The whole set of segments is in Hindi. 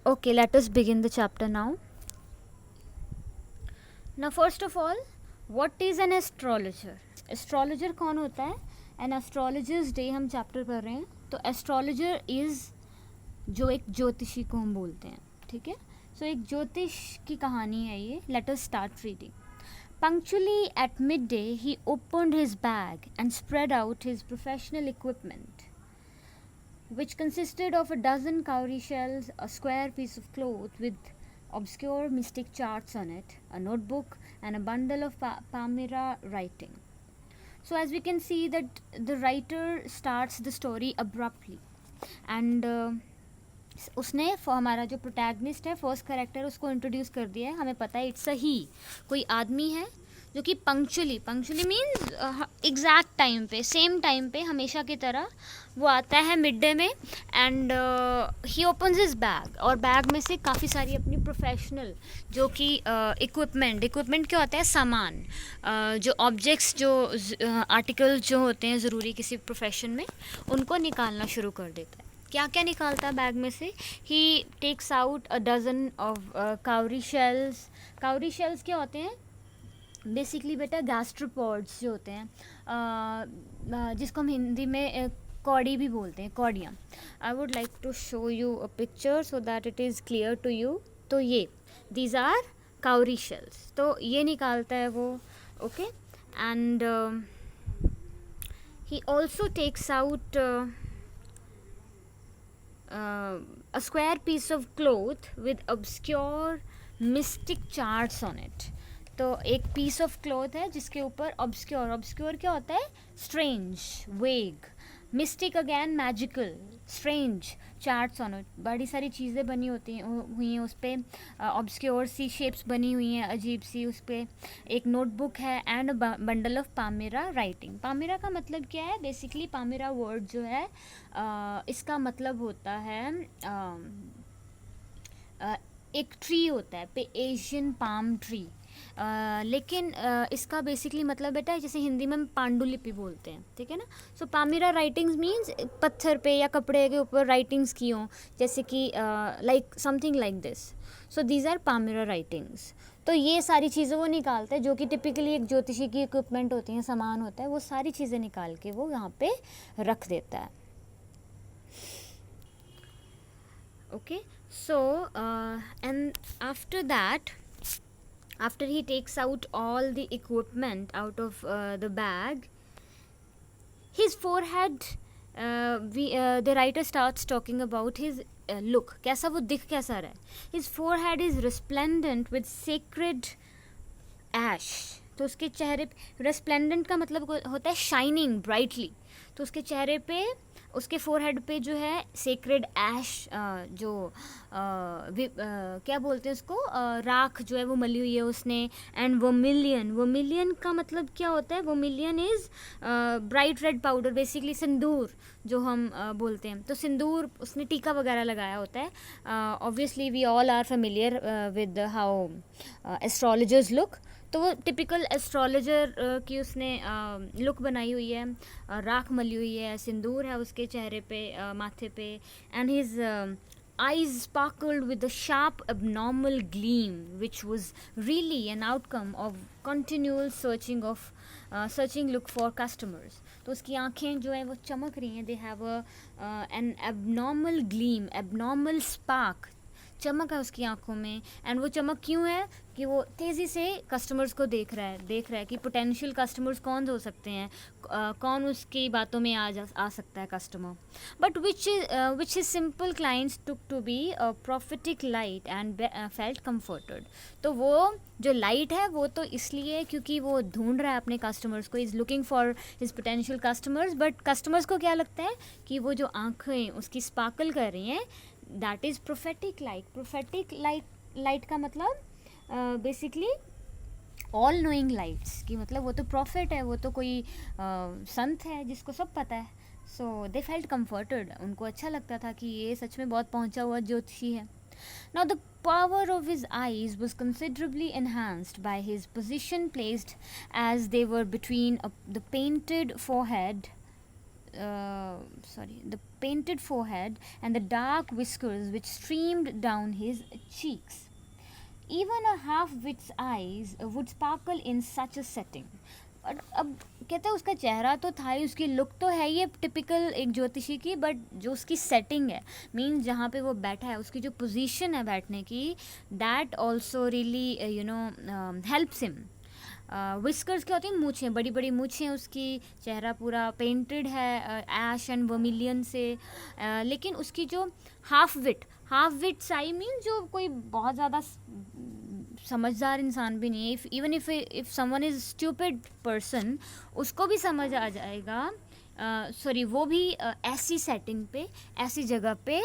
Okay, let us begin the chapter now. Now, first of all, what is an astrologer? Astrologer कौन होता है? An astrologer's day हम chapter पढ़ रहे हैं. तो astrologer is जो एक ज्योतिषी को हम बोलते हैं, ठीक है. So एक ज्योतिष की कहानी है ये. Let us start reading. Punctually at midday, he opened his bag and spread out his professional equipment, which consisted of a dozen cowrie shells, a square piece of cloth with obscure mystic charts on it, a notebook, and a bundle of Palmyra writing. So as we can see that the writer starts the story abruptly, and उसने हमारा जो प्रोटैगनिस्ट है, फर्स्ट कैरेक्टर, उसको इंट्रोड्यूस कर दिया है. हमें पता है इट्स ही कोई आदमी है जो कि पंक्चुअली मीन्स एग्जैक्ट टाइम पे, सेम टाइम पे, हमेशा की तरह वो आता है मिड डे में. And he opens his bag, और बैग में से काफ़ी सारी अपनी प्रोफेशनल जो कि इक्विपमेंट क्या होता है, सामान, जो ऑब्जेक्ट्स, जो आर्टिकल्स जो होते हैं ज़रूरी किसी प्रोफेशन में, उनको निकालना शुरू कर देता है. क्या क्या निकालता है बैग में से? He takes out a dozen of cowrie shells. Cowrie shells क्या होते हैं? बेसिकली बेटा गैस्ट्रोपॉड्स जो होते हैं, जिसको हम हिंदी में कौड़ी भी बोलते हैं, कौड़ियाँ. I would like to show you a picture so that it is clear to you. तो ये दीज आर काउरी शेल्स. तो ये निकालता है वो. Okay. And he also takes out a square piece of cloth with obscure mystic charts on it. तो एक piece of cloth है जिसके ऊपर obscure क्या होता है? Strange, vague. Mystic again, magical, strange charts on it. बड़ी सारी चीज़ें बनी हुई हैं उस पर, obscure सी shapes बनी हुई हैं अजीब सी उस पर. एक notebook है and a bundle of Palmyra writing. Palmyra का मतलब क्या है? Basically Palmyra word जो है, इसका मतलब होता है एक ट्री होता है, एशियन पाम ट्री. लेकिन इसका बेसिकली मतलब बेटा है जैसे हिंदी में हम पांडुलिपि बोलते हैं, ठीक है ना. सो पामीरा राइटिंग्स मीन्स पत्थर पे या कपड़े के ऊपर राइटिंग्स की हों, जैसे कि like something like this. So these are palmyra writings. तो ये सारी चीज़ें वो निकालता है जो कि टिपिकली एक ज्योतिषी की इक्विपमेंट होती हैं, सामान होता है, वो सारी चीज़ें निकाल के वो यहाँ पे रख देता है. Okay, so and after that, after he takes out all the equipment out of the bag, his forehead, the writer starts talking about his look. कैसा वो दिख कैसा रहा है? His forehead is resplendent with sacred ash. तो उसके चेहरे पे resplendent का मतलब होता है shining brightly. तो उसके चेहरे पे, उसके फोरहेड पे जो है सेक्रेड ऐश, जो क्या बोलते हैं उसको, राख जो है वो मली हुई है उसने. एंड वर्मिलियन का मतलब क्या होता है? Vermilion is bright red powder, basically सिंदूर जो हम बोलते हैं. तो सिंदूर उसने टीका वगैरह लगाया होता है. Obviously we all are familiar with how astrologers look. तो वो टिपिकल एस्ट्रोलॉजर की उसने लुक बनाई हुई है, राख मली हुई है, सिंदूर है उसके चेहरे पे, माथे पे. And his eyes sparkled with a sharp abnormal gleam which was really an outcome of continual searching look for customers. तो उसकी आँखें जो है वो चमक रही हैं. they have an abnormal gleam, abnormal spark, चमक है उसकी आंखों में. एंड वो चमक क्यों है? कि वो तेज़ी से कस्टमर्स को देख रहा है कि पोटेंशियल कस्टमर्स कौन हो सकते हैं, कौन उसकी बातों में आ सकता है customer. But which his simple clients took to be a prophetic light and felt comforted. तो वो जो लाइट है वो तो इसलिए क्योंकि वो ढूंढ रहा है अपने कस्टमर्स को, is looking for his potential customers. But customers को क्या लगता है कि वो जो आँखें उसकी स्पार्कल कर रही हैं, that is prophetic light. Prophetic light का मतलब बेसिकली ऑल नोइंग लाइट्स की, मतलब वो तो प्रॉफिट है, वो तो कोई संत है जिसको सब पता है. सो दे फेल्ट कंफर्टेड. उनको अच्छा लगता था कि ये सच में बहुत पहुंचा हुआ ज्योतिषी है. Now the power of his eyes was considerably enhanced by his position placed as they were between the painted forehead, the painted forehead and the dark whiskers which streamed down his cheeks. Even a half-wit's eyes would sparkle in such a setting. और अब कहते हैं उसका चेहरा तो था ही, उसकी लुक तो है ये टिपिकल एक ज्योतिषी की, बट जो उसकी सेटिंग है, मीन्स जहाँ पे वो बैठा है, उसकी जो पोजीशन है बैठने की, that also really helps him. Whiskers क्या होती हैं? मूछें, बड़ी बड़ी मूछें, उसकी चेहरा पूरा पेंटेड है ऐश एंड वर्मिलियन से. लेकिन उसकी जो हाफ विट साई मीन जो कोई बहुत ज़्यादा समझदार इंसान भी नहीं है. Even if someone is stupid person, उसको भी समझ आ जाएगा. वो भी ऐसी सेटिंग पे, ऐसी जगह पे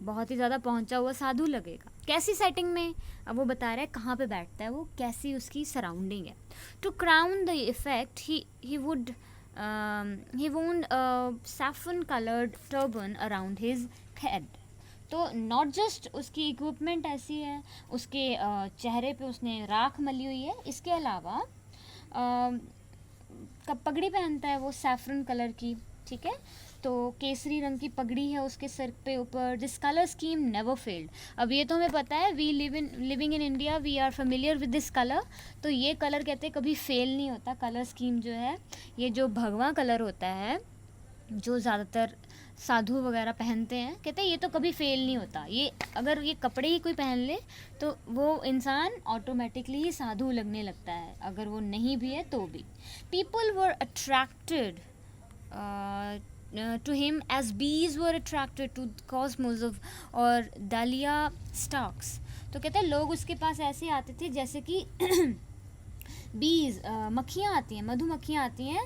बहुत ही ज़्यादा पहुंचा हुआ साधु लगेगा. कैसी सेटिंग में? अब वो बता रहा है कहाँ पे बैठता है वो, कैसी उसकी सराउंडिंग है. टू क्राउन द इफेक्ट ही वोन saffron coloured turban around his head. तो नॉट जस्ट उसकी इक्विपमेंट ऐसी है, उसके चेहरे पे उसने राख मली हुई है, इसके अलावा पगड़ी पहनता है वो सैफरन कलर की, ठीक है. तो केसरी रंग की पगड़ी है उसके सर पे ऊपर. This colour scheme never failed. अब ये तो हमें पता है, we living in India, we are familiar with this colour. तो ये कलर कहते हैं कभी फेल नहीं होता. कलर स्कीम जो है, ये जो भगवा कलर होता है जो ज़्यादातर साधु वगैरह पहनते हैं, कहते हैं ये तो कभी फेल नहीं होता. ये अगर ये कपड़े ही कोई पहन ले तो वो इंसान ऑटोमेटिकली ही साधु लगने लगता है, अगर वो नहीं भी है तो भी. People were attracted to him as bees were attracted to cosmos of और डालिया स्टॉक्स. तो कहते हैं लोग उसके पास ऐसे आते थे जैसे कि बीज, मक्खियाँ आती हैं, मधुमक्खियाँ आती हैं.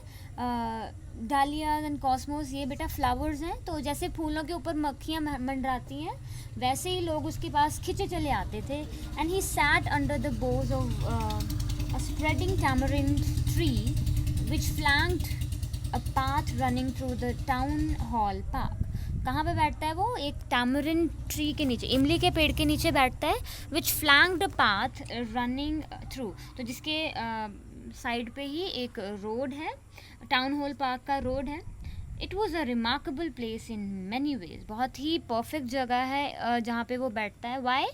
डालिया एंड कॉस्मोस ये बेटा फ्लावर्स हैं, तो जैसे फूलों के ऊपर मक्खियाँ मंडराती हैं, वैसे ही लोग उसके पास खिंचे चले आते थे. And he sat under the Bhoj of a spreading tamarind tree which flanked a path running through the town hall park. कहाँ पे बैठता है वो? एक टैमरिन ट्री के नीचे, इमली के पेड़ के नीचे बैठता है. विच flanked a path running through, तो जिसके साइड पे ही एक रोड है, टाउन हॉल पार्क का रोड है. It was a remarkable place in many ways. बहुत ही परफेक्ट जगह है जहाँ पे वो बैठता है. वाई?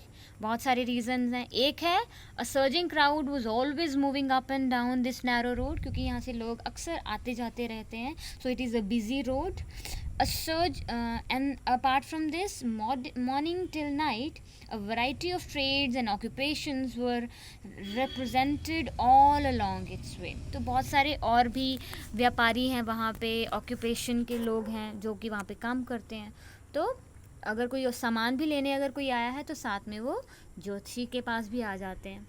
बहुत सारे रीजंस हैं. एक है a surging crowd was always moving up and down this narrow road, क्योंकि यहाँ से लोग अक्सर आते जाते रहते हैं. So it is a busy road. A surge and apart from this, morning till night, a variety of trades and occupations were represented all along its way. तो बहुत सारे और भी व्यापारी हैं वहाँ पे, ऑक्यूपेशन के लोग हैं जो कि वहाँ पे काम करते हैं. तो अगर कोई सामान भी लेने अगर कोई आया है तो साथ में वो ज्योतिषी के पास भी आ जाते हैं.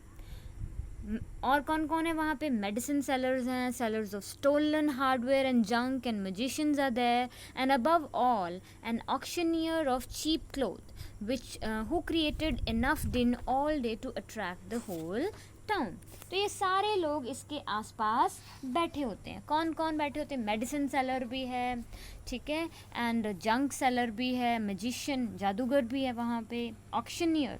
और कौन कौन है वहाँ पे? मेडिसिन सेलर्स हैं, sellers of stolen hardware and junk and magicians are there, and above all an auctioneer of cheap cloth which who created enough din all day to attract the whole town. तो ये सारे लोग इसके आसपास बैठे होते हैं. कौन कौन बैठे होते हैं? मेडिसिन सेलर भी है, ठीक है, एंड जंक सेलर भी है, मैजिशियन जादूगर भी है वहाँ पे, ऑक्शनियर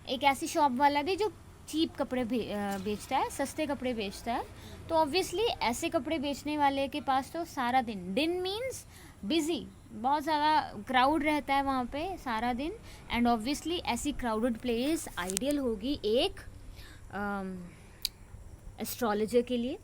एक ऐसी शॉप वाला भी जो चीप कपड़े बेचता है, सस्ते कपड़े बेचता है. तो ऑब्वियसली ऐसे कपड़े बेचने वाले के पास तो सारा दिन मीन्स बिजी, बहुत ज़्यादा क्राउड रहता है वहाँ पे सारा दिन. एंड ऑब्वियसली ऐसी क्राउडेड प्लेस आइडियल होगी एक एस्ट्रोलॉजर के लिए.